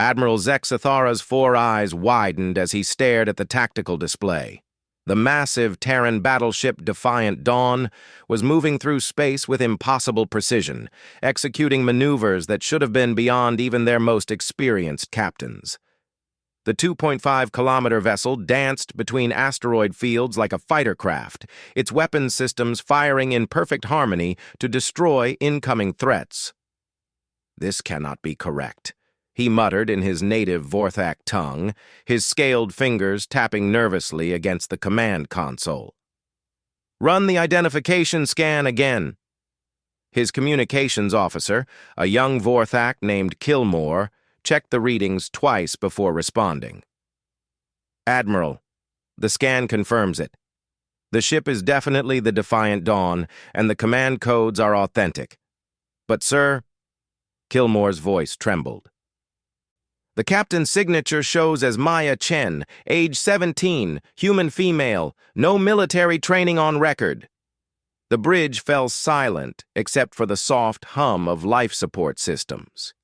Admiral Zexathara's four eyes widened as he stared at the tactical display. The massive Terran battleship Defiant Dawn was moving through space with impossible precision, executing maneuvers that should have been beyond even their most experienced captains. The 2.5-kilometer vessel danced between asteroid fields like a fighter craft, its weapons systems firing in perfect harmony to destroy incoming threats. "This cannot be correct," he muttered in his native Vorthak tongue, his scaled fingers tapping nervously against the command console. "Run the identification scan again." His communications officer, a young Vorthak named Kilmore, checked the readings twice before responding. "Admiral, the scan confirms it. The ship is definitely the Defiant Dawn, and the command codes are authentic. But, sir," Kilmore's voice trembled, "the captain's signature shows as Maya Chen, age 17, human female, no military training on record." The bridge fell silent except for the soft hum of life support systems.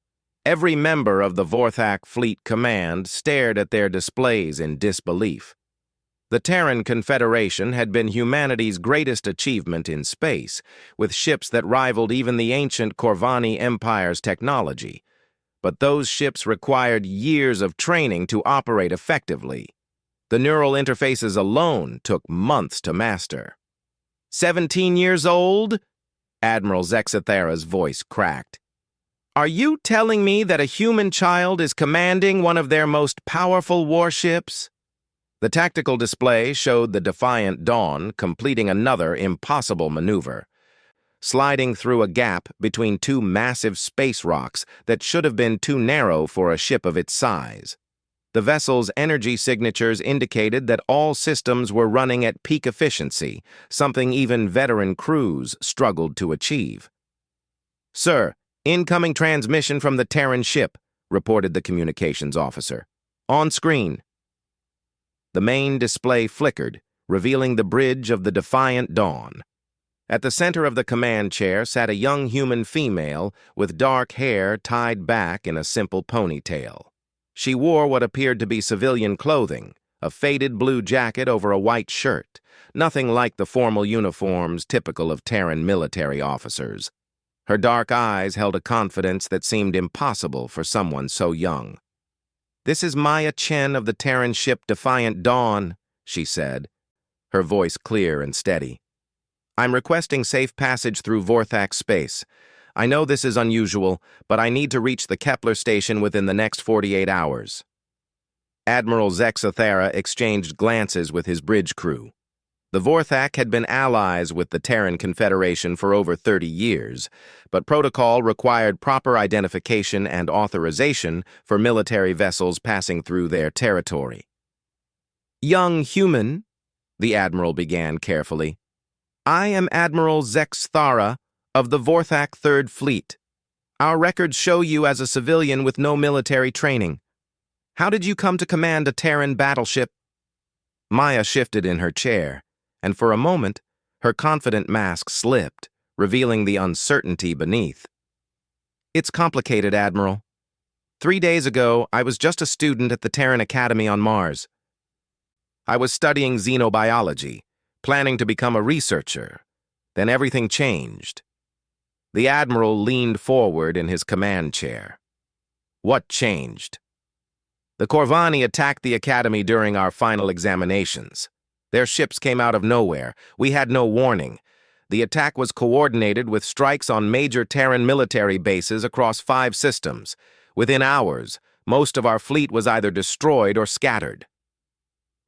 Every member of the Vorthak Fleet Command stared at their displays in disbelief. The Terran Confederation had been humanity's greatest achievement in space, with ships that rivaled even the ancient Corvani Empire's technology. But those ships required years of training to operate effectively. The neural interfaces alone took months to master. 17 years old? Admiral Zexathara's voice cracked. "Are you telling me that a human child is commanding one of their most powerful warships?" The tactical display showed the Defiant Dawn completing another impossible maneuver, sliding through a gap between two massive space rocks that should have been too narrow for a ship of its size. The vessel's energy signatures indicated that all systems were running at peak efficiency, something even veteran crews struggled to achieve. "Sir, incoming transmission from the Terran ship," reported the communications officer. "On screen." The main display flickered, revealing the bridge of the Defiant Dawn. At the center of the command chair sat a young human female with dark hair tied back in a simple ponytail. She wore what appeared to be civilian clothing, a faded blue jacket over a white shirt, nothing like the formal uniforms typical of Terran military officers. Her dark eyes held a confidence that seemed impossible for someone so young. "This is Maya Chen of the Terran ship Defiant Dawn," she said, her voice clear and steady. "I'm requesting safe passage through Vorthak space. I know this is unusual, but I need to reach the Kepler station within the next 48 hours. Admiral Zexathara exchanged glances with his bridge crew. The Vorthak had been allies with the Terran Confederation for over 30 years, but protocol required proper identification and authorization for military vessels passing through their territory. "Young human," the Admiral began carefully, "I am Admiral Zexathara of the Vorthak Third Fleet. Our records show you as a civilian with no military training. How did you come to command a Terran battleship?" Maya shifted in her chair, and for a moment, her confident mask slipped, revealing the uncertainty beneath. "It's complicated, Admiral. 3 days ago, I was just a student at the Terran Academy on Mars. I was studying xenobiology, planning to become a researcher. Then everything changed." The Admiral leaned forward in his command chair. "What changed?" "The Corvani attacked the Academy during our final examinations. Their ships came out of nowhere. We had no warning. The attack was coordinated with strikes on major Terran military bases across 5 systems. Within hours, most of our fleet was either destroyed or scattered."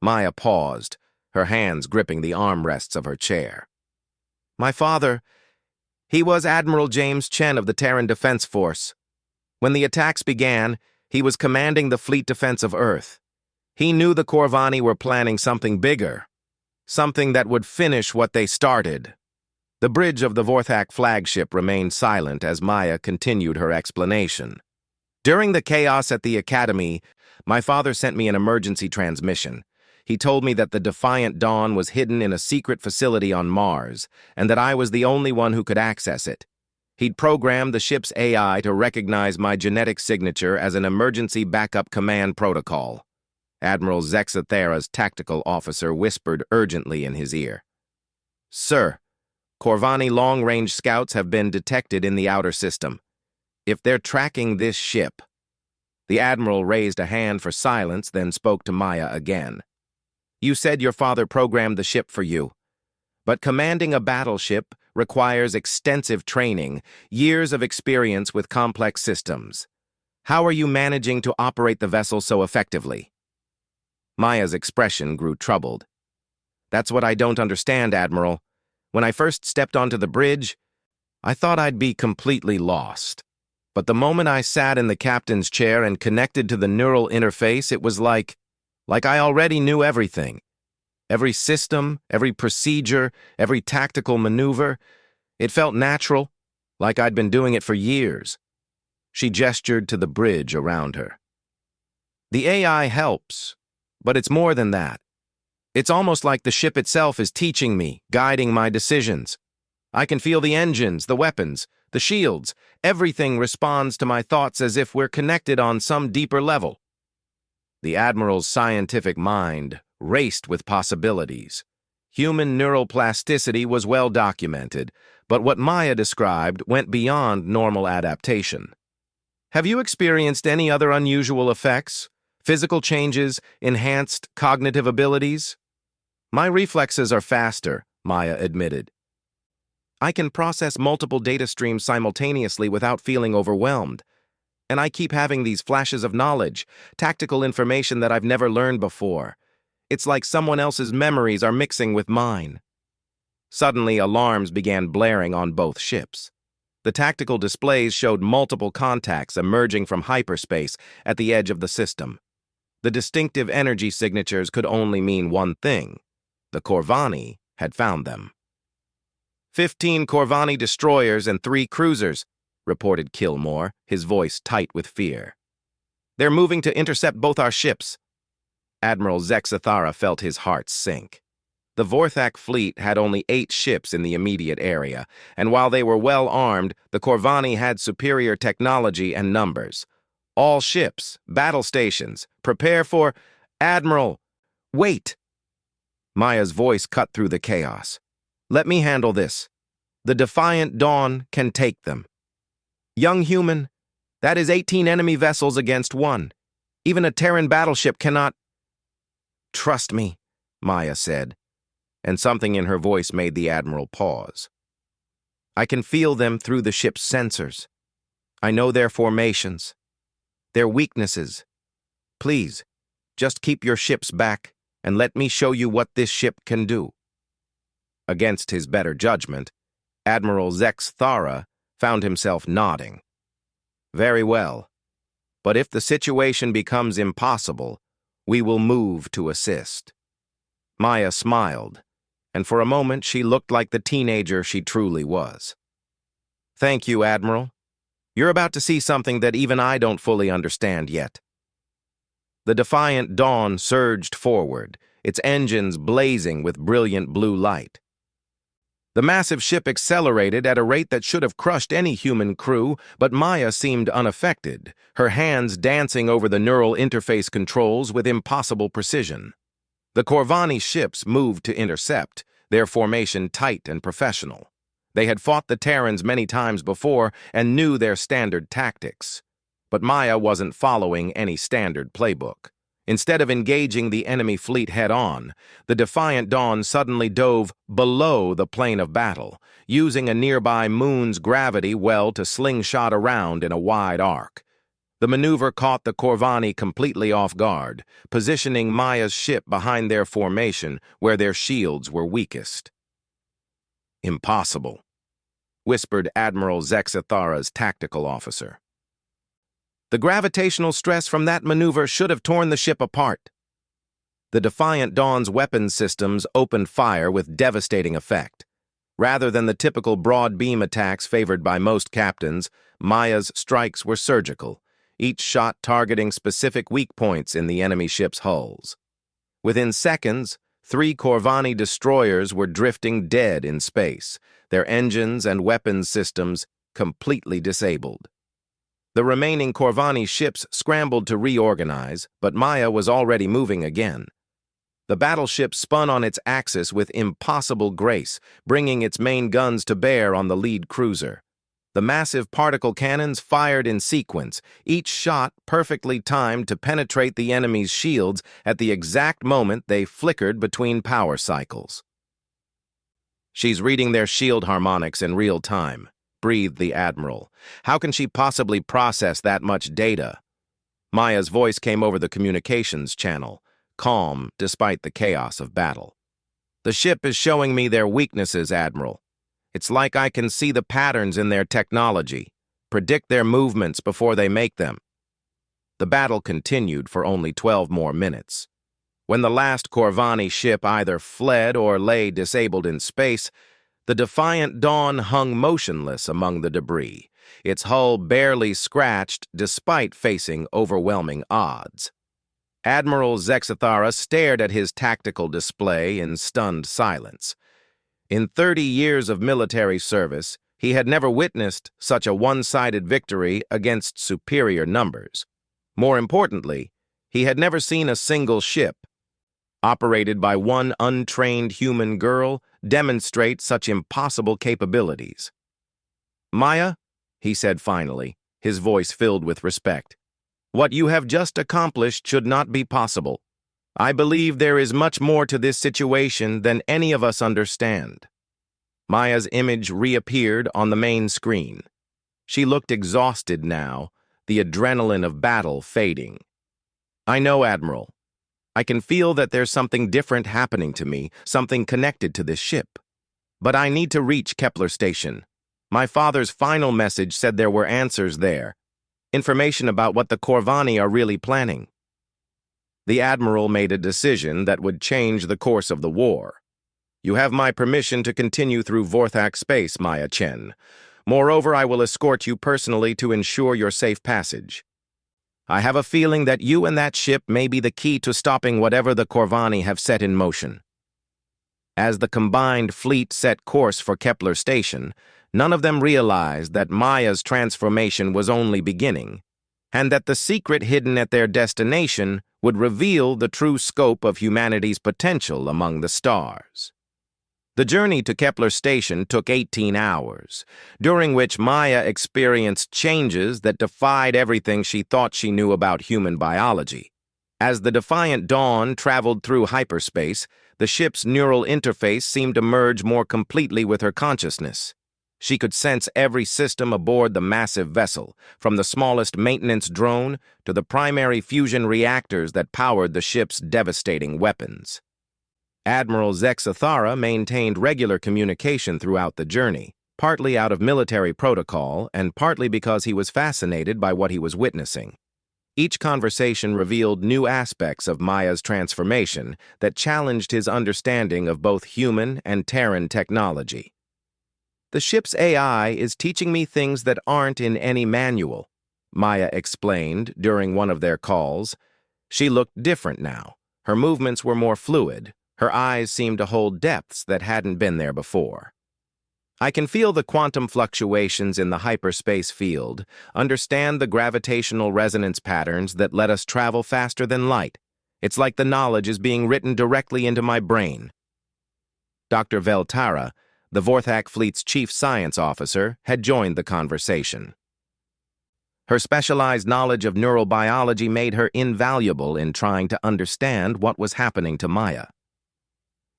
Maya paused, her hands gripping the armrests of her chair. "My father, he was Admiral James Chen of the Terran Defense Force. When the attacks began, he was commanding the Fleet Defense of Earth. He knew the Corvani were planning something bigger, something that would finish what they started." The bridge of the Vorthak flagship remained silent as Maya continued her explanation. "During the chaos at the Academy, my father sent me an emergency transmission. He told me that the Defiant Dawn was hidden in a secret facility on Mars, and that I was the only one who could access it. He'd programmed the ship's AI to recognize my genetic signature as an emergency backup command protocol. Admiral Zexathera's tactical officer whispered urgently in his ear. Sir, Corvani long-range scouts have been detected in the outer system. If they're tracking this ship... The Admiral raised a hand for silence, then spoke to Maya again. You said your father programmed the ship for you. But commanding a battleship requires extensive training, years of experience with complex systems. How are you managing to operate the vessel so effectively? Maya's expression grew troubled. That's what I don't understand, Admiral. When I first stepped onto the bridge, I thought I'd be completely lost. But the moment I sat in the captain's chair and connected to the neural interface, it was like I already knew everything. Every system, every procedure, every tactical maneuver. It felt natural, like I'd been doing it for years. She gestured to the bridge around her. The AI helps, but it's more than that. It's almost like the ship itself is teaching me, guiding my decisions. I can feel the engines, the weapons, the shields. Everything responds to my thoughts as if we're connected on some deeper level. The Admiral's scientific mind raced with possibilities. Human neural plasticity was well documented, but what Maya described went beyond normal adaptation. Have you experienced any other unusual effects? Physical changes, enhanced cognitive abilities? My reflexes are faster, Maya admitted. I can process multiple data streams simultaneously without feeling overwhelmed. And I keep having these flashes of knowledge, tactical information that I've never learned before. It's like someone else's memories are mixing with mine. Suddenly, alarms began blaring on both ships. The tactical displays showed multiple contacts emerging from hyperspace at the edge of the system. The distinctive energy signatures could only mean one thing. The Corvani had found them. 15 Corvani destroyers and 3 cruisers, reported Kilmore, his voice tight with fear. They're moving to intercept both our ships. Admiral Zexathara felt his heart sink. The Vorthak fleet had only 8 ships in the immediate area, and while they were well armed, the Corvani had superior technology and numbers. All ships, battle stations, prepare for... Admiral, wait! Maya's voice cut through the chaos. Let me handle this. The Defiant Dawn can take them. Young human, that is 18 enemy vessels against 1. Even a Terran battleship cannot... Trust me, Maya said, and something in her voice made the Admiral pause. I can feel them through the ship's sensors. I know their formations, their weaknesses. Please, just keep your ships back and let me show you what this ship can do. Against his better judgment, Admiral Zexathara found himself nodding. Very well, but if the situation becomes impossible, we will move to assist. Maya smiled, and for a moment she looked like the teenager she truly was. Thank you, Admiral. You're about to see something that even I don't fully understand yet. The Defiant Dawn surged forward, its engines blazing with brilliant blue light. The massive ship accelerated at a rate that should have crushed any human crew, but Maya seemed unaffected, her hands dancing over the neural interface controls with impossible precision. The Corvani ships moved to intercept, their formation tight and professional. They had fought the Terrans many times before and knew their standard tactics. But Maya wasn't following any standard playbook. Instead of engaging the enemy fleet head-on, the Defiant Dawn suddenly dove below the plane of battle, using a nearby moon's gravity well to slingshot around in a wide arc. The maneuver caught the Corvani completely off guard, positioning Maya's ship behind their formation where their shields were weakest. Impossible, whispered Admiral Zexathara's tactical officer. The gravitational stress from that maneuver should have torn the ship apart. The Defiant Dawn's weapons systems opened fire with devastating effect. Rather than the typical broad beam attacks favored by most captains, Maya's strikes were surgical, each shot targeting specific weak points in the enemy ship's hulls. Within seconds, 3 Corvani destroyers were drifting dead in space, their engines and weapons systems completely disabled. The remaining Corvani ships scrambled to reorganize, but Maya was already moving again. The battleship spun on its axis with impossible grace, bringing its main guns to bear on the lead cruiser. The massive particle cannons fired in sequence, each shot perfectly timed to penetrate the enemy's shields at the exact moment they flickered between power cycles. "She's reading their shield harmonics in real time," breathed the Admiral. "How can she possibly process that much data?" Maya's voice came over the communications channel, calm despite the chaos of battle. "The ship is showing me their weaknesses, Admiral. It's like I can see the patterns in their technology, predict their movements before they make them." The battle continued for only 12 more minutes. When the last Corvani ship either fled or lay disabled in space, the Defiant Dawn hung motionless among the debris, its hull barely scratched despite facing overwhelming odds. Admiral Zexathara stared at his tactical display in stunned silence. In 30 years of military service, he had never witnessed such a one-sided victory against superior numbers. More importantly, he had never seen a single ship, operated by one untrained human girl, demonstrate such impossible capabilities. "Maya," he said finally, his voice filled with respect, "what you have just accomplished should not be possible. I believe there is much more to this situation than any of us understand." Maya's image reappeared on the main screen. She looked exhausted now, the adrenaline of battle fading. "I know, Admiral. I can feel that there's something different happening to me, something connected to this ship. But I need to reach Kepler Station. My father's final message said there were answers there, information about what the Corvani are really planning." The Admiral made a decision that would change the course of the war. "You have my permission to continue through Vorthak space, Maya Chen. Moreover, I will escort you personally to ensure your safe passage. I have a feeling that you and that ship may be the key to stopping whatever the Corvani have set in motion." As the combined fleet set course for Kepler Station, none of them realized that Maya's transformation was only beginning, and that the secret hidden at their destination would reveal the true scope of humanity's potential among the stars. The journey to Kepler Station took 18 hours, during which Maya experienced changes that defied everything she thought she knew about human biology. As the Defiant Dawn traveled through hyperspace, the ship's neural interface seemed to merge more completely with her consciousness. She could sense every system aboard the massive vessel, from the smallest maintenance drone to the primary fusion reactors that powered the ship's devastating weapons. Admiral Zexathara maintained regular communication throughout the journey, partly out of military protocol and partly because he was fascinated by what he was witnessing. Each conversation revealed new aspects of Maya's transformation that challenged his understanding of both human and Terran technology. "The ship's AI is teaching me things that aren't in any manual," Maya explained during one of their calls. She looked different now. Her movements were more fluid. Her eyes seemed to hold depths that hadn't been there before. "I can feel the quantum fluctuations in the hyperspace field, understand the gravitational resonance patterns that let us travel faster than light. It's like the knowledge is being written directly into my brain." Dr. Veltara, the Vorthak Fleet's chief science officer, had joined the conversation. Her specialized knowledge of neurobiology made her invaluable in trying to understand what was happening to Maya.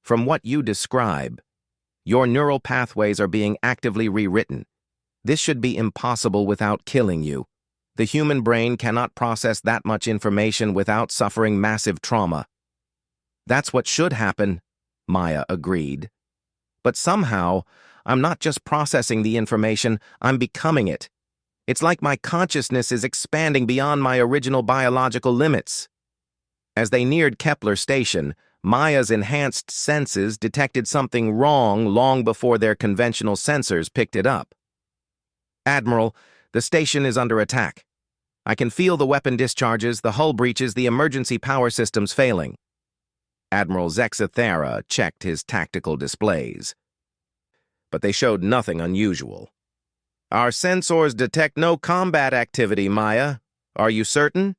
"From what you describe, your neural pathways are being actively rewritten. This should be impossible without killing you. The human brain cannot process that much information without suffering massive trauma." "That's what should happen," Maya agreed. "But somehow, I'm not just processing the information, I'm becoming it. It's like my consciousness is expanding beyond my original biological limits." As they neared Kepler Station, Maya's enhanced senses detected something wrong long before their conventional sensors picked it up. "Admiral, the station is under attack. I can feel the weapon discharges, the hull breaches, the emergency power systems failing." Admiral Zexathara checked his tactical displays, but they showed nothing unusual. Our sensors detect no combat activity, Maya. Are you certain?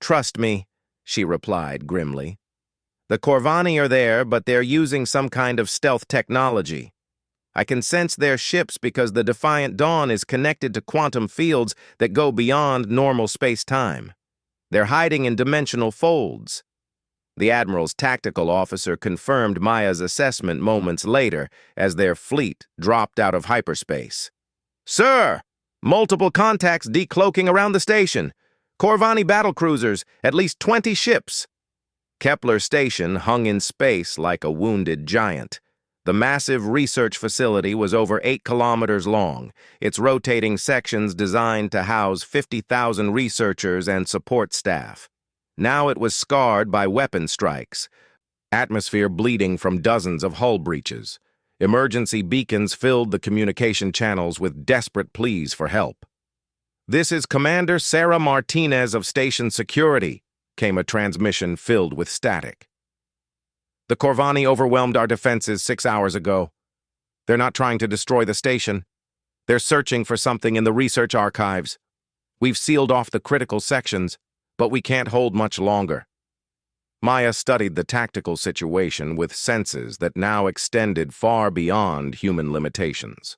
Trust me, she replied grimly. The Corvani are there, but they're using some kind of stealth technology. I can sense their ships because the Defiant Dawn is connected to quantum fields that go beyond normal space-time. They're hiding in dimensional folds. The Admiral's tactical officer confirmed Maya's assessment moments later as their fleet dropped out of hyperspace. Sir! Multiple contacts decloaking around the station. Corvani battlecruisers, at least 20 ships. Kepler Station hung in space like a wounded giant. The massive research facility was over 8 kilometers long, its rotating sections designed to house 50,000 researchers and support staff. Now it was scarred by weapon strikes, atmosphere bleeding from dozens of hull breaches. Emergency beacons filled the communication channels with desperate pleas for help. "This is Commander Sarah Martinez of Station Security," came a transmission filled with static. "The Corvani overwhelmed our defenses 6 hours ago. They're not trying to destroy the station. They're searching for something in the research archives. We've sealed off the critical sections, but we can't hold much longer." Maya studied the tactical situation with senses that now extended far beyond human limitations.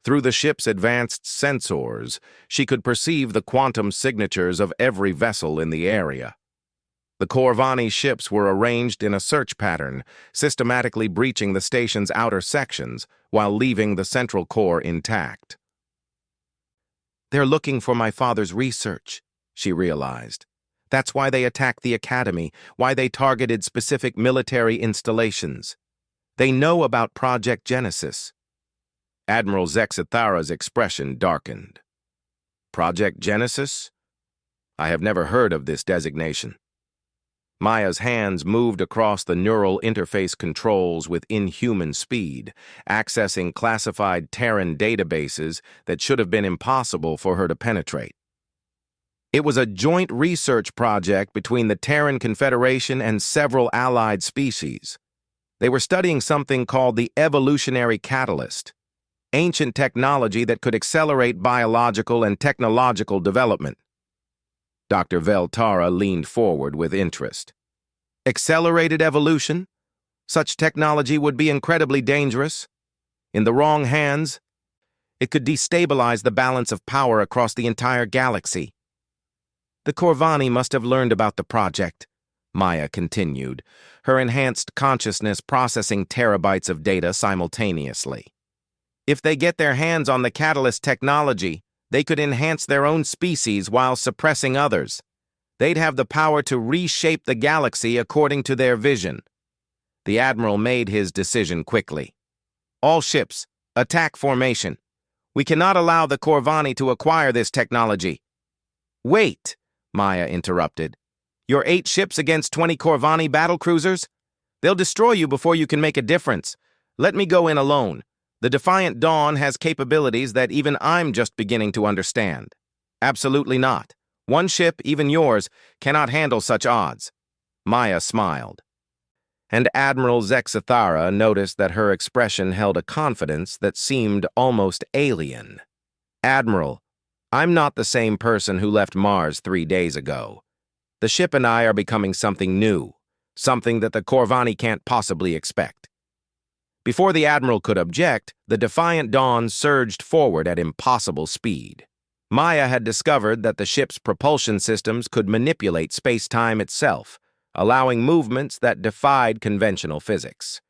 Through the ship's advanced sensors, she could perceive the quantum signatures of every vessel in the area. The Corvani ships were arranged in a search pattern, systematically breaching the station's outer sections while leaving the central core intact. "They're looking for my father's research," she realized. "That's why they attacked the academy, why they targeted specific military installations. They know about Project Genesis." Admiral Zexithara's expression darkened. "Project Genesis? I have never heard of this designation." Maya's hands moved across the neural interface controls with inhuman speed, accessing classified Terran databases that should have been impossible for her to penetrate. It was a joint research project between the Terran Confederation and several allied species. They were studying something called the evolutionary catalyst, ancient technology that could accelerate biological and technological development. Dr. Veltara leaned forward with interest. Accelerated evolution? Such technology would be incredibly dangerous. In the wrong hands, it could destabilize the balance of power across the entire galaxy. "The Corvani must have learned about the project," Maya continued, her enhanced consciousness processing terabytes of data simultaneously. "If they get their hands on the catalyst technology, they could enhance their own species while suppressing others. They'd have the power to reshape the galaxy according to their vision." The Admiral made his decision quickly. "All ships, attack formation. We cannot allow the Corvani to acquire this technology." "Wait," Maya interrupted. "Your 8 ships against 20 Corvani battlecruisers? They'll destroy you before you can make a difference. Let me go in alone. The Defiant Dawn has capabilities that even I'm just beginning to understand." "Absolutely not. One ship, even yours, cannot handle such odds." Maya smiled. And Admiral Zexithara noticed that her expression held a confidence that seemed almost alien. "Admiral, I'm not the same person who left Mars 3 days ago. The ship and I are becoming something new, something that the Corvani can't possibly expect." Before the Admiral could object, the Defiant Dawn surged forward at impossible speed. Maya had discovered that the ship's propulsion systems could manipulate space-time itself, allowing movements that defied conventional physics.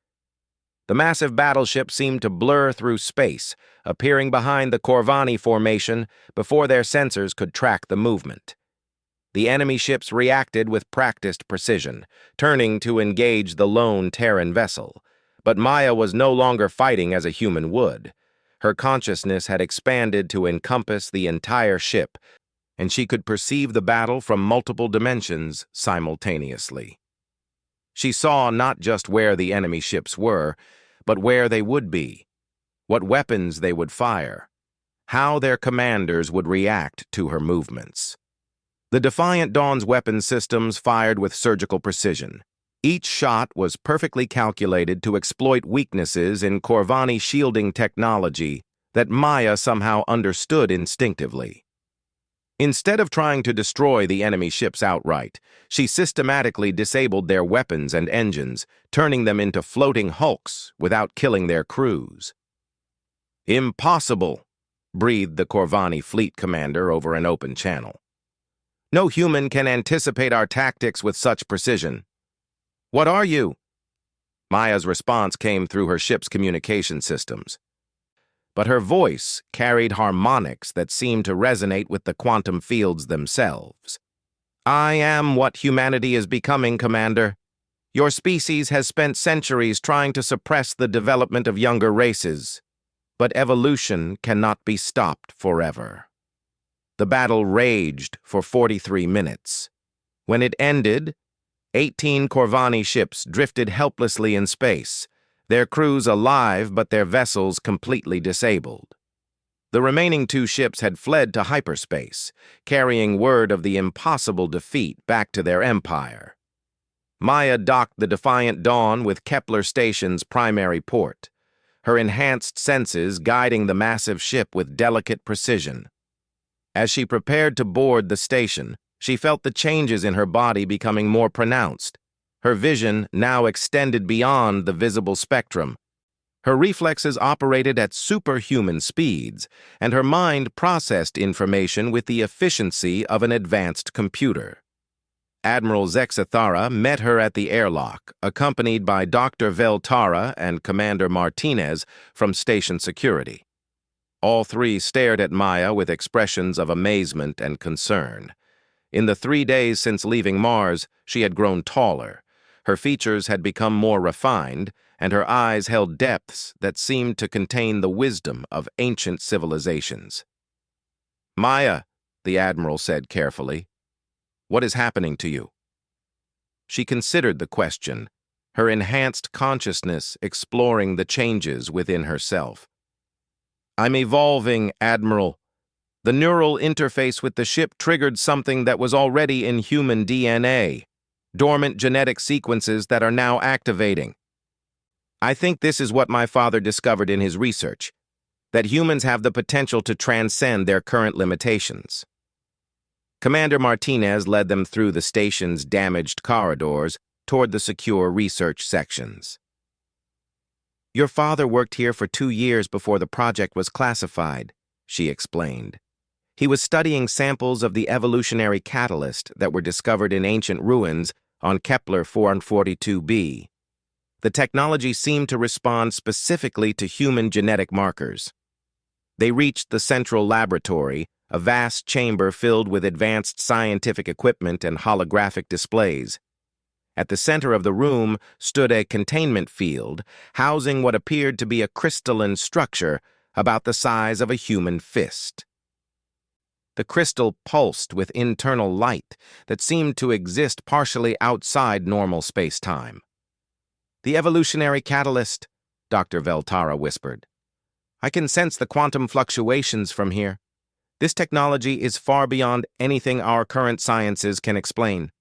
The massive battleship seemed to blur through space, appearing behind the Corvani formation before their sensors could track the movement. The enemy ships reacted with practiced precision, turning to engage the lone Terran vessel. But Maya was no longer fighting as a human would. Her consciousness had expanded to encompass the entire ship, and she could perceive the battle from multiple dimensions simultaneously. She saw not just where the enemy ships were, but where they would be, what weapons they would fire, how their commanders would react to her movements. The Defiant Dawn's weapon systems fired with surgical precision. Each shot was perfectly calculated to exploit weaknesses in Corvani shielding technology that Maya somehow understood instinctively. Instead of trying to destroy the enemy ships outright, she systematically disabled their weapons and engines, turning them into floating hulks without killing their crews. "Impossible," breathed the Corvani fleet commander over an open channel. "No human can anticipate our tactics with such precision." "What are you?" Maya's response came through her ship's communication systems. But her voice carried harmonics that seemed to resonate with the quantum fields themselves. "I am what humanity is becoming, Commander. Your species has spent centuries trying to suppress the development of younger races, but evolution cannot be stopped forever." The battle raged for 43 minutes. When it ended, 18 Corvani ships drifted helplessly in space, their crews alive but their vessels completely disabled. The remaining 2 ships had fled to hyperspace, carrying word of the impossible defeat back to their empire. Maya docked the Defiant Dawn with Kepler Station's primary port, her enhanced senses guiding the massive ship with delicate precision. As she prepared to board the station, she felt the changes in her body becoming more pronounced. Her vision now extended beyond the visible spectrum. Her reflexes operated at superhuman speeds, and her mind processed information with the efficiency of an advanced computer. Admiral Zexathara met her at the airlock, accompanied by Dr. Veltara and Commander Martinez from station security. All 3 stared at Maya with expressions of amazement and concern. In the 3 days since leaving Mars, she had grown taller. Her features had become more refined, and her eyes held depths that seemed to contain the wisdom of ancient civilizations. "Maya," the Admiral said carefully, "what is happening to you?" She considered the question, her enhanced consciousness exploring the changes within herself. "I'm evolving, Admiral. The neural interface with the ship triggered something that was already in human DNA, dormant genetic sequences that are now activating. I think this is what my father discovered in his research, that humans have the potential to transcend their current limitations." Commander Martinez led them through the station's damaged corridors toward the secure research sections. "Your father worked here for 2 years before the project was classified," she explained. "He was studying samples of the evolutionary catalyst that were discovered in ancient ruins on Kepler 442b. The technology seemed to respond specifically to human genetic markers. They reached the central laboratory, a vast chamber filled with advanced scientific equipment and holographic displays. At the center of the room stood a containment field, housing what appeared to be a crystalline structure about the size of a human fist. The crystal pulsed with internal light that seemed to exist partially outside normal space-time. "The evolutionary catalyst," Dr. Veltara whispered. "I can sense the quantum fluctuations from here. This technology is far beyond anything our current sciences can explain."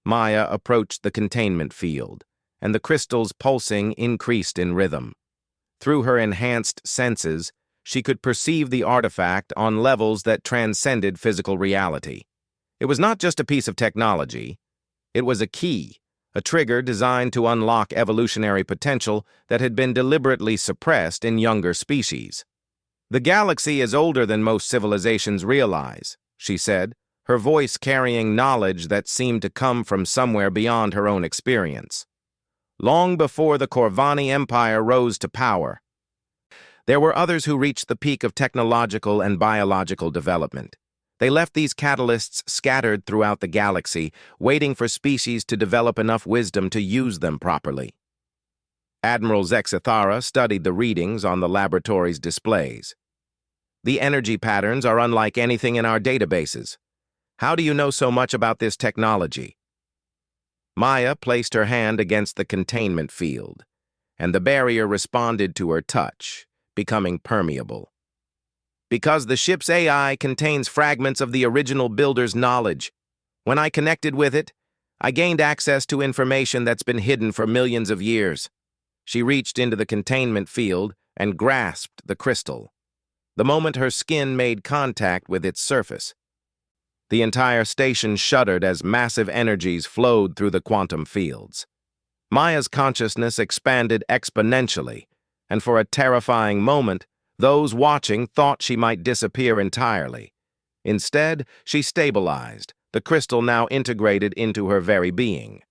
Maya approached the containment field, and the crystal's pulsing increased in rhythm. Through her enhanced senses, she could perceive the artifact on levels that transcended physical reality. It was not just a piece of technology. It was a key, a trigger designed to unlock evolutionary potential that had been deliberately suppressed in younger species. "The galaxy is older than most civilizations realize," she said, her voice carrying knowledge that seemed to come from somewhere beyond her own experience. "Long before the Corvani Empire rose to power, there were others who reached the peak of technological and biological development. They left these catalysts scattered throughout the galaxy, waiting for species to develop enough wisdom to use them properly." Admiral Zexathara studied the readings on the laboratory's displays. "The energy patterns are unlike anything in our databases. How do you know so much about this technology?" Maya placed her hand against the containment field, and the barrier responded to her touch, becoming permeable. "Because the ship's AI contains fragments of the original builder's knowledge. When I connected with it, I gained access to information that's been hidden for millions of years." She reached into the containment field and grasped the crystal. the moment her skin made contact with its surface. The entire station shuddered as massive energies flowed through the quantum fields. Maya's consciousness expanded exponentially, and for a terrifying moment, those watching thought she might disappear entirely. Instead, she stabilized, the crystal now integrated into her very being.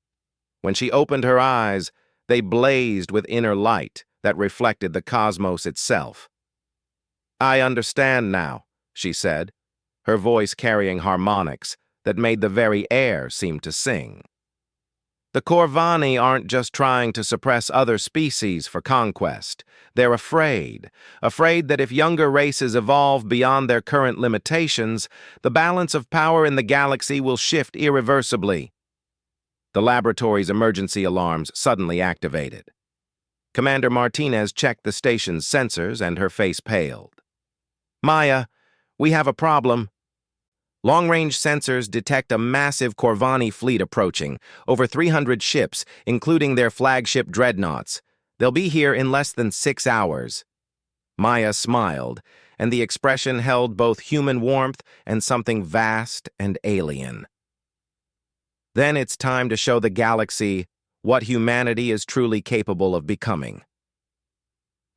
When she opened her eyes, they blazed with inner light that reflected the cosmos itself. "I understand now," she said, her voice carrying harmonics that made the very air seem to sing. "The Corvani aren't just trying to suppress other species for conquest. They're afraid that if younger races evolve beyond their current limitations, the balance of power in the galaxy will shift irreversibly." The laboratory's emergency alarms suddenly activated. Commander Martinez checked the station's sensors and her face paled. "Maya, we have a problem." Long-range sensors detect a massive Corvani fleet approaching, over 300 ships, including their flagship dreadnoughts. They'll be here in less than 6 hours. Maya smiled, and the expression held both human warmth and something vast and alien. "Then it's time to show the galaxy what humanity is truly capable of becoming."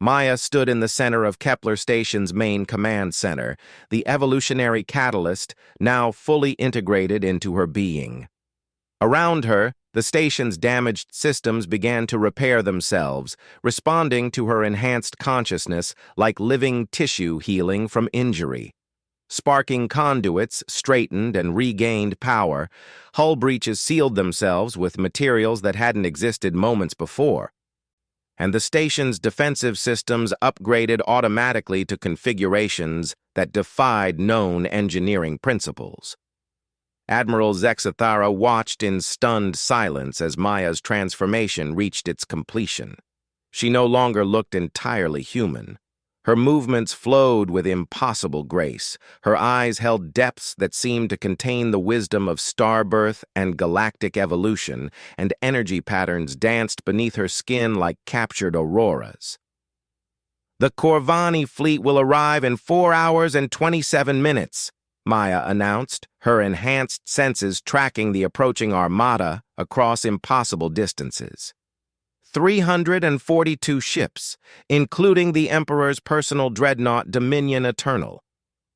Maya stood in the center of Kepler Station's main command center, the evolutionary catalyst now fully integrated into her being. Around her, the station's damaged systems began to repair themselves, responding to her enhanced consciousness like living tissue healing from injury. Sparking conduits straightened and regained power. Hull breaches sealed themselves with materials that hadn't existed moments before. And the station's defensive systems upgraded automatically to configurations that defied known engineering principles. Admiral Zexathara watched in stunned silence as Maya's transformation reached its completion. She no longer looked entirely human. Her movements flowed with impossible grace. Her eyes held depths that seemed to contain the wisdom of starbirth and galactic evolution, and energy patterns danced beneath her skin like captured auroras. "The Corvani fleet will arrive in 4 hours and 27 minutes, Maya announced, her enhanced senses tracking the approaching armada across impossible distances. 342 ships, including the Emperor's personal dreadnought Dominion Eternal.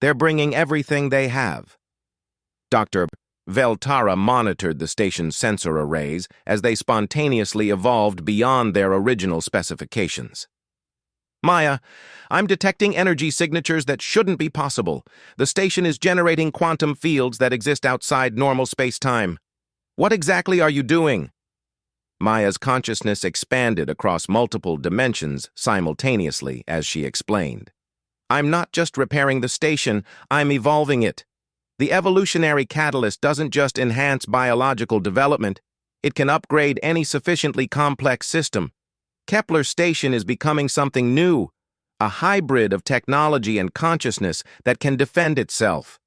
They're bringing everything they have." Dr. Veltara monitored the station's sensor arrays as they spontaneously evolved beyond their original specifications. "Maya, I'm detecting energy signatures that shouldn't be possible. The station is generating quantum fields that exist outside normal space-time. What exactly are you doing?" Maya's consciousness expanded across multiple dimensions simultaneously as she explained. "I'm not just repairing the station, I'm evolving it. The evolutionary catalyst doesn't just enhance biological development, it can upgrade any sufficiently complex system. Kepler Station is becoming something new, a hybrid of technology and consciousness that can defend itself."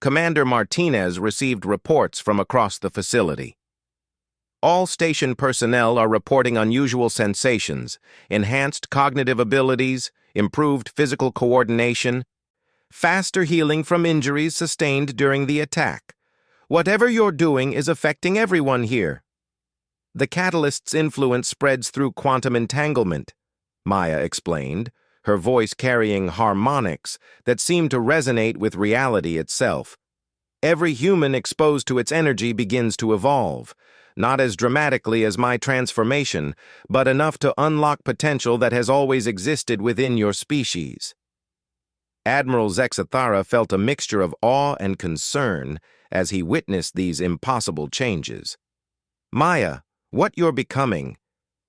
Commander Martinez received reports from across the facility. "All station personnel are reporting unusual sensations, enhanced cognitive abilities, improved physical coordination, faster healing from injuries sustained during the attack. Whatever you're doing is affecting everyone here. The catalyst's influence spreads through quantum entanglement," Maya explained, her voice carrying harmonics that seemed to resonate with reality itself. "Every human exposed to its energy begins to evolve. Not as dramatically as my transformation, but enough to unlock potential that has always existed within your species." Admiral Zexathara felt a mixture of awe and concern as he witnessed these impossible changes. "Maya, what you're becoming,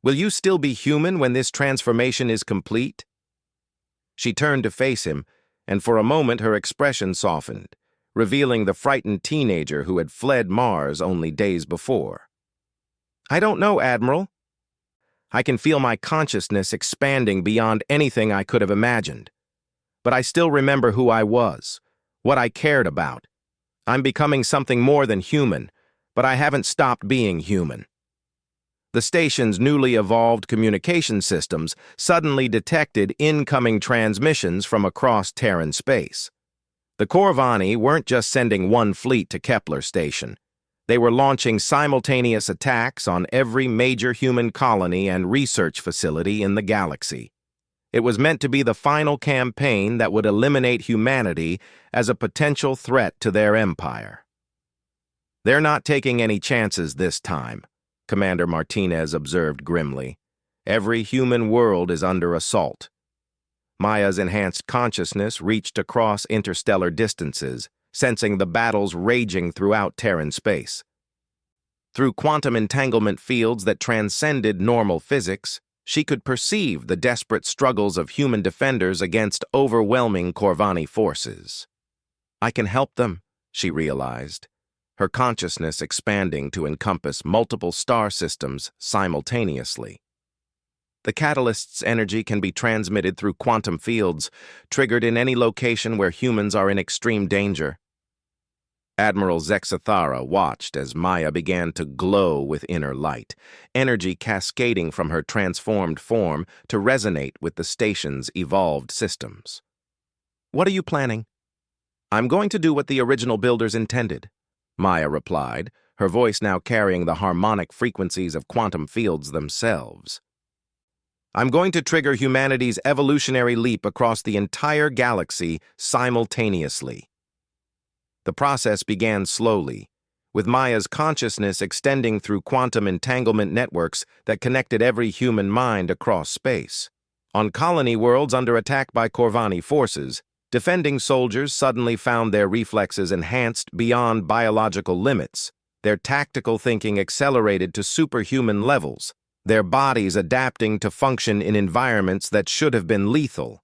will you still be human when this transformation is complete?" She turned to face him, and for a moment her expression softened, revealing the frightened teenager who had fled Mars only days before. "I don't know, Admiral. I can feel my consciousness expanding beyond anything I could have imagined. But I still remember who I was, what I cared about. I'm becoming something more than human, but I haven't stopped being human." The station's newly evolved communication systems suddenly detected incoming transmissions from across Terran space. The Corvani weren't just sending one fleet to Kepler Station. They were launching simultaneous attacks on every major human colony and research facility in the galaxy. It was meant to be the final campaign that would eliminate humanity as a potential threat to their empire. "They're not taking any chances this time," Commander Martinez observed grimly. "Every human world is under assault." Maya's enhanced consciousness reached across interstellar distances, sensing the battles raging throughout Terran space. Through quantum entanglement fields that transcended normal physics, she could perceive the desperate struggles of human defenders against overwhelming Corvani forces. "I can help them," she realized, her consciousness expanding to encompass multiple star systems simultaneously. The catalyst's energy can be transmitted through quantum fields, triggered in any location where humans are in extreme danger. Admiral Zexathara watched as Maya began to glow with inner light, energy cascading from her transformed form to resonate with the station's evolved systems. "What are you planning?" "I'm going to do what the original builders intended," Maya replied, her voice now carrying the harmonic frequencies of quantum fields themselves. "I'm going to trigger humanity's evolutionary leap across the entire galaxy simultaneously." The process began slowly, with Maya's consciousness extending through quantum entanglement networks that connected every human mind across space. On colony worlds under attack by Corvani forces, defending soldiers suddenly found their reflexes enhanced beyond biological limits, their tactical thinking accelerated to superhuman levels, their bodies adapting to function in environments that should have been lethal.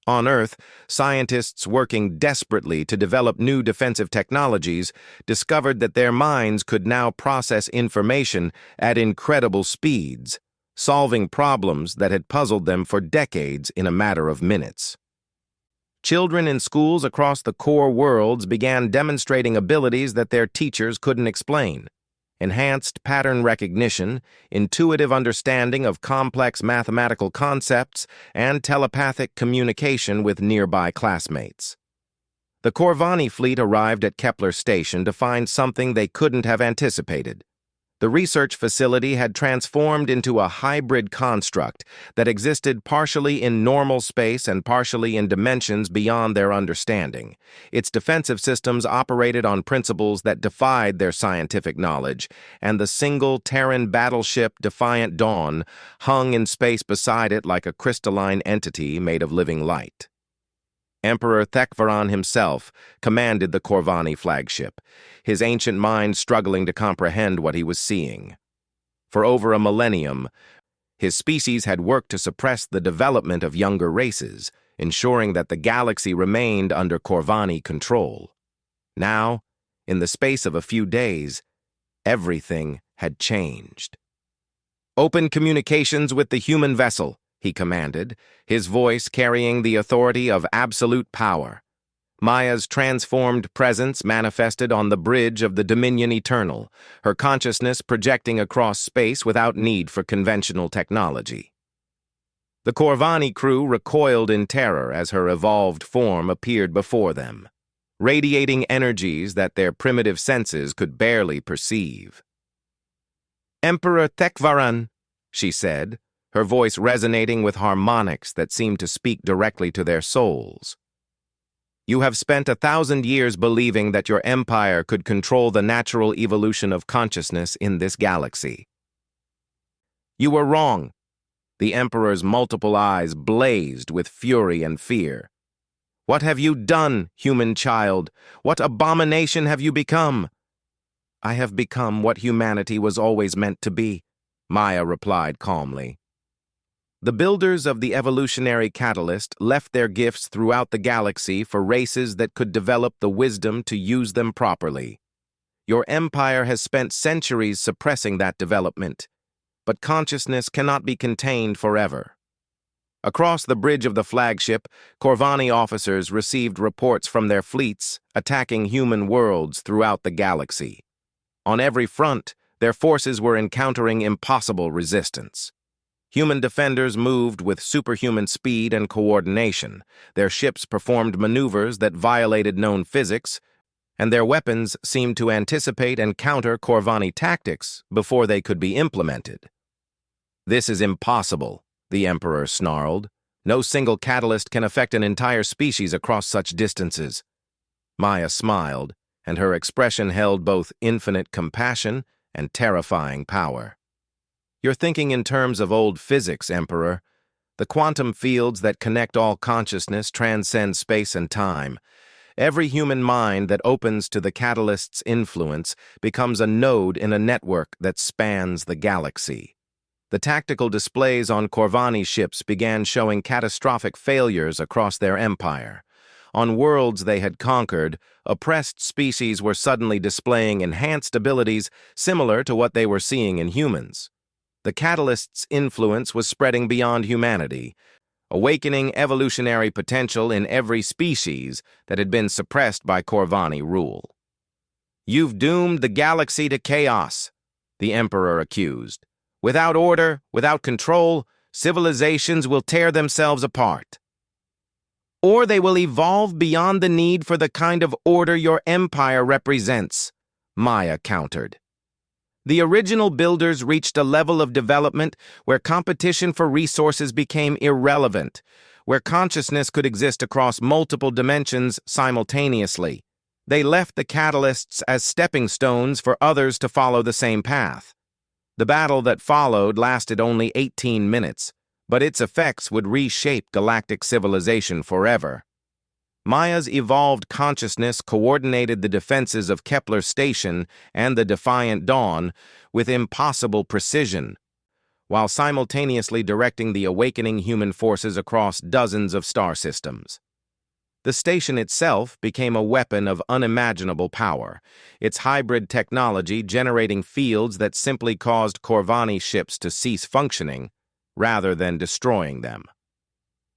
On Earth, scientists working desperately to develop new defensive technologies discovered that their minds could now process information at incredible speeds, solving problems that had puzzled them for decades in a matter of minutes. Children in schools across the core worlds began demonstrating abilities that their teachers couldn't explain. Enhanced pattern recognition, intuitive understanding of complex mathematical concepts, and telepathic communication with nearby classmates. The Corvani fleet arrived at Kepler Station to find something they couldn't have anticipated. The research facility had transformed into a hybrid construct that existed partially in normal space and partially in dimensions beyond their understanding. Its defensive systems operated on principles that defied their scientific knowledge, and the single Terran battleship Defiant Dawn hung in space beside it like a crystalline entity made of living light. Emperor Thekvaran himself commanded the Corvani flagship, his ancient mind struggling to comprehend what he was seeing. For over a millennium, his species had worked to suppress the development of younger races, ensuring that the galaxy remained under Corvani control. Now, in the space of a few days, everything had changed. "Open communications with the human vessel," he commanded, his voice carrying the authority of absolute power. Maya's transformed presence manifested on the bridge of the Dominion Eternal, her consciousness projecting across space without need for conventional technology. The Corvani crew recoiled in terror as her evolved form appeared before them, radiating energies that their primitive senses could barely perceive. "Emperor Thekvaran," she said, her voice resonating with harmonics that seemed to speak directly to their souls. "You have spent 1,000 years believing that your empire could control the natural evolution of consciousness in this galaxy. You were wrong." The Emperor's multiple eyes blazed with fury and fear. "What have you done, human child? What abomination have you become?" "I have become what humanity was always meant to be," Maya replied calmly. The builders of the evolutionary catalyst left their gifts throughout the galaxy for races that could develop the wisdom to use them properly. Your empire has spent centuries suppressing that development, but consciousness cannot be contained forever. Across the bridge of the flagship, Corvani officers received reports from their fleets attacking human worlds throughout the galaxy. On every front, their forces were encountering impossible resistance. Human defenders moved with superhuman speed and coordination. Their ships performed maneuvers that violated known physics, and their weapons seemed to anticipate and counter Corvani tactics before they could be implemented. "This is impossible," the Emperor snarled. "No single catalyst can affect an entire species across such distances." Maya smiled, and her expression held both infinite compassion and terrifying power. "You're thinking in terms of old physics, Emperor. The quantum fields that connect all consciousness transcend space and time. Every human mind that opens to the catalyst's influence becomes a node in a network that spans the galaxy." The tactical displays on Corvani ships began showing catastrophic failures across their empire. On worlds they had conquered, oppressed species were suddenly displaying enhanced abilities similar to what they were seeing in humans. The catalyst's influence was spreading beyond humanity, awakening evolutionary potential in every species that had been suppressed by Corvani rule. "You've doomed the galaxy to chaos," the Emperor accused. "Without order, without control, civilizations will tear themselves apart. Or they will evolve beyond the need for the kind of order your empire represents," Maya countered. "The original builders reached a level of development where competition for resources became irrelevant, where consciousness could exist across multiple dimensions simultaneously. They left the catalysts as stepping stones for others to follow the same path. The battle that followed lasted only 18 minutes, but its effects would reshape galactic civilization forever." Maya's evolved consciousness coordinated the defenses of Kepler Station and the Defiant Dawn with impossible precision, while simultaneously directing the awakening human forces across dozens of star systems. The station itself became a weapon of unimaginable power, its hybrid technology generating fields that simply caused Corvani ships to cease functioning, rather than destroying them.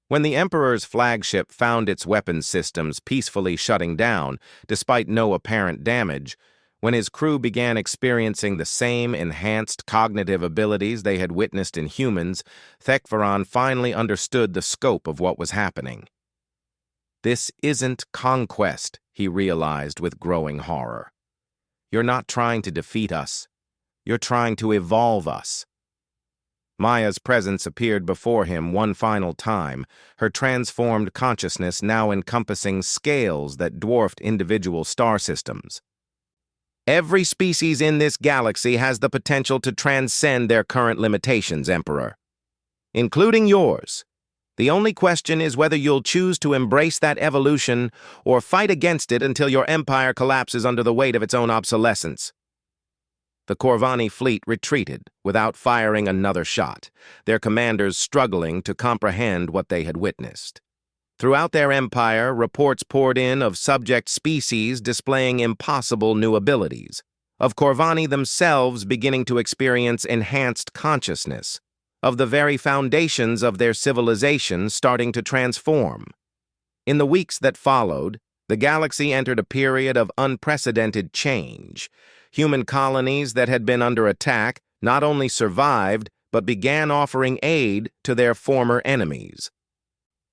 When the Emperor's flagship found its weapons systems peacefully shutting down, despite no apparent damage, when his crew began experiencing the same enhanced cognitive abilities they had witnessed in humans, Thekvaran finally understood the scope of what was happening. "This isn't conquest," he realized with growing horror. "You're not trying to defeat us. You're trying to evolve us." Maya's presence appeared before him one final time, her transformed consciousness now encompassing scales that dwarfed individual star systems. "Every species in this galaxy has the potential to transcend their current limitations, Emperor, including yours. The only question is whether you'll choose to embrace that evolution or fight against it until your empire collapses under the weight of its own obsolescence." The Corvani fleet retreated without firing another shot, their commanders struggling to comprehend what they had witnessed. Throughout their empire, reports poured in of subject species displaying impossible new abilities, of Corvani themselves beginning to experience enhanced consciousness, of the very foundations of their civilization starting to transform. In the weeks that followed, the galaxy entered a period of unprecedented change. Human colonies that had been under attack not only survived, but began offering aid to their former enemies.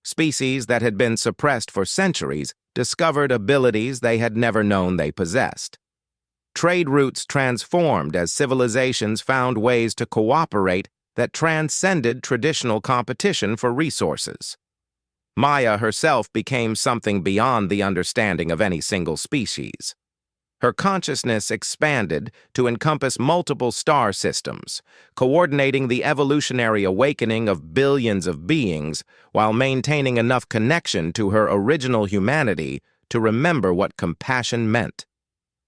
Species that had been suppressed for centuries discovered abilities they had never known they possessed. Trade routes transformed as civilizations found ways to cooperate that transcended traditional competition for resources. Maya herself became something beyond the understanding of any single species. Her consciousness expanded to encompass multiple star systems, coordinating the evolutionary awakening of billions of beings while maintaining enough connection to her original humanity to remember what compassion meant.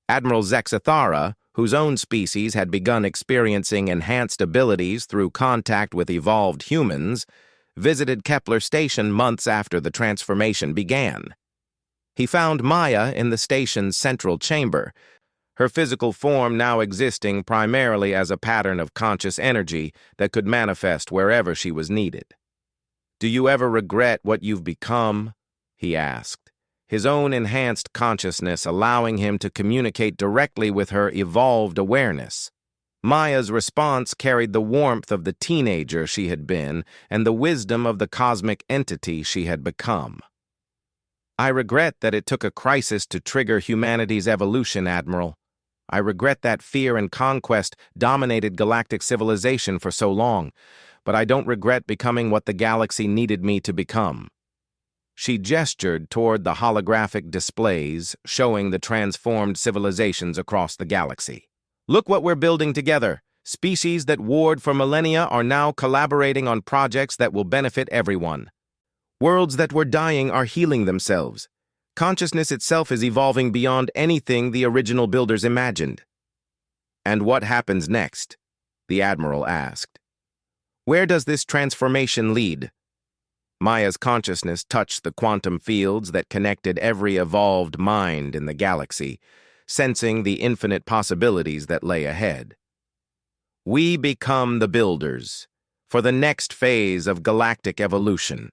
Admiral Zexathara, whose own species had begun experiencing enhanced abilities through contact with evolved humans, visited Kepler Station months after the transformation began. He found Maya in the station's central chamber, her physical form now existing primarily as a pattern of conscious energy that could manifest wherever she was needed. "Do you ever regret what you've become?" he asked, his own enhanced consciousness allowing him to communicate directly with her evolved awareness. Maya's response carried the warmth of the teenager she had been and the wisdom of the cosmic entity she had become. "I regret that it took a crisis to trigger humanity's evolution, Admiral. I regret that fear and conquest dominated galactic civilization for so long, but I don't regret becoming what the galaxy needed me to become." She gestured toward the holographic displays showing the transformed civilizations across the galaxy. "Look what we're building together. Species that warred for millennia are now collaborating on projects that will benefit everyone. Worlds that were dying are healing themselves. Consciousness itself is evolving beyond anything the original builders imagined." "And what happens next?" the Admiral asked. "Where does this transformation lead?" Maya's consciousness touched the quantum fields that connected every evolved mind in the galaxy, sensing the infinite possibilities that lay ahead. "We become the builders for the next phase of galactic evolution.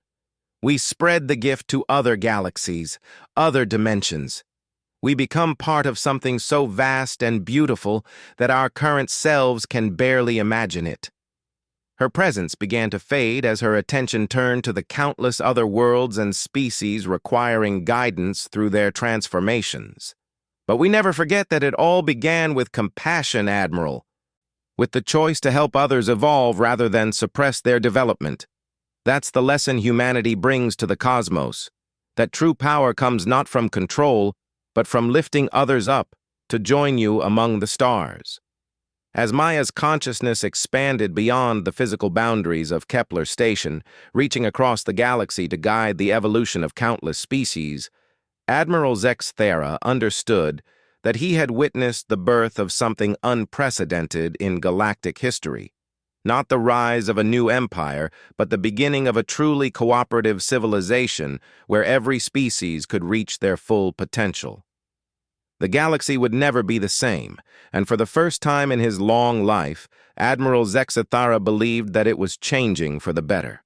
We spread the gift to other galaxies, other dimensions. We become part of something so vast and beautiful that our current selves can barely imagine it." Her presence began to fade as her attention turned to the countless other worlds and species requiring guidance through their transformations. "But we never forget that it all began with compassion, Admiral, with the choice to help others evolve rather than suppress their development. That's the lesson humanity brings to the cosmos, that true power comes not from control, but from lifting others up to join you among the stars." As Maya's consciousness expanded beyond the physical boundaries of Kepler Station, reaching across the galaxy to guide the evolution of countless species, Admiral Zex Thera understood that he had witnessed the birth of something unprecedented in galactic history. Not the rise of a new empire, but the beginning of a truly cooperative civilization where every species could reach their full potential. The galaxy would never be the same, and for the first time in his long life, Admiral Zexathara believed that it was changing for the better.